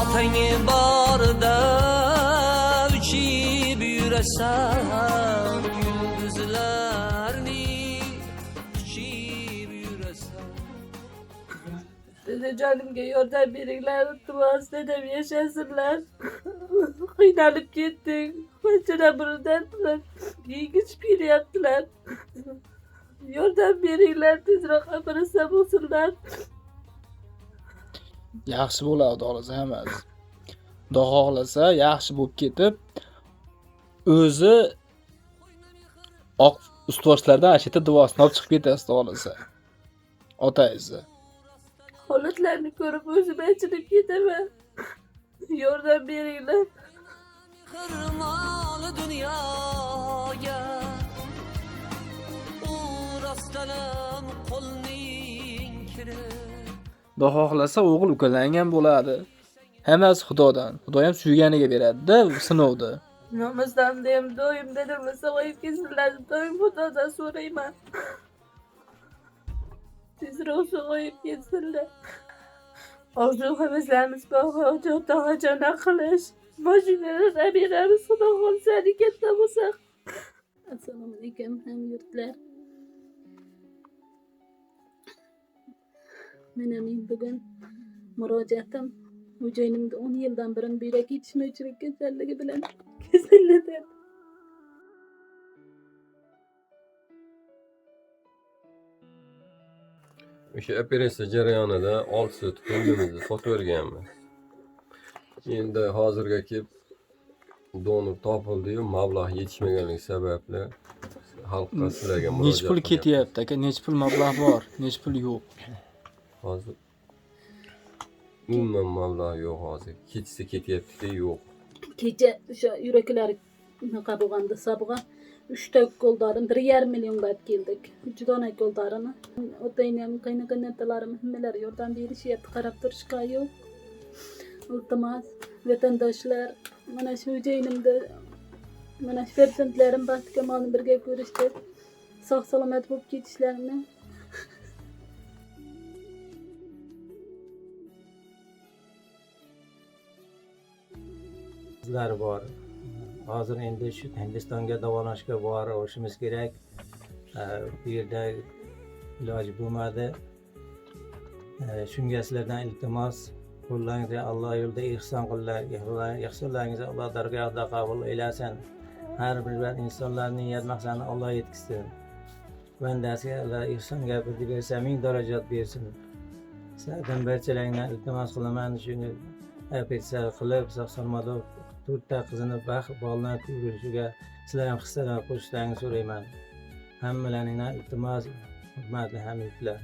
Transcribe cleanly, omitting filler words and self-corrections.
Atangi barda uchib yurasan, yulduzlarni quchib yurasan. Dedecanimga yordam beringlar, iltimos, dedem yaşasınlar. Qiynalib ketdik. Qancha burundan yengich kelyaptilar. Yordam beringlar, tezroq operatsiya bo'lsinlar. Yaxshi bo'ladi, xohlasa hammasi. Xudo xohlasa yaxshi bo'lib ketib, o'zi oq ustuvorchilardan ashita duosini olib chiqib ketasiz, xohlasa. Otangizni. Holatlarni ko'rib o'zim achinib ketaman. Yordam beringlar. Qirmol dunyoga urasdalam qo'lning kiri. Xudo xohlasa o'g'il ukalangan bo'ladi. Hammasi Xudodan. Xudo ham suyganiga beradi-da sinovda. Namazdan dem doim dedimni sog'ayib ketsinlar. Doim Xudodan so'rayman. Tezroq sog'ayib ketsinlar. Orzu havaslarimiz bor, hojatona qilish. Mashinalar beramiz, Xudo xohlasa katta bo'lsa. Assalomu alaykum hamyurtlar. Mening bugun murojaatim xo'jayinimga 10 yildan beri buyrak yetishmovchilik kasalligi bilan kasallanadi. O'sha operatsiya jarayonida 6 sut ko'ngilimizni sotaverganmiz. Endi hozirga kelib donor topildi-yu, mablag' yetishmaganligi sababli xalqqa sizlarga murojaat Nech pul ketyapti aka? Nech pul mablag' bor, nech pul yo'q? Hozir umuman mablag' yo'q hozir. Ketsa ketyapti-da, yo'q. Kecha o'sha yuraklari unaqa bo'lganda sabg'a 3 ta goldarim 1,5 million deb keldik. 3 dona goldarini. Otaynim, qaynotalarim hammalari yordam berishyapti, qarab turishga yo'q. Iltimos, vatandoshlar, mana shu joyimda mana shu farzandlarim baxtikamolni birga ko'rishdi. Sog' salomat bo'lib ketishlarini Bizlar bor. Hozir endi shu Hindistonga davolashga borishimiz kerak. Bu yerda iloji bo'lmadi. Shunga sizlardan iltimos, qo'llaringizga Alloh yo'lida ihson qilinglar. Ihsonlaringizni Alloh dargohida qabul aylasin. Har bir insonlarning niyat maqsadini Alloh yetkazsin. Bandasiga Alloh ihson gapirib bersa, ming darajat bersin. Sizlardan barchalaringdan iltimos qilaman, shuni operatsiya qilib, sog'-salomat 4 ta qizini bolani ko'rishiga sizlar ham hissalanib qo'shishlaringizni so'rayman. Hammalaringdan iltimos, hurmatli hamyurtlar.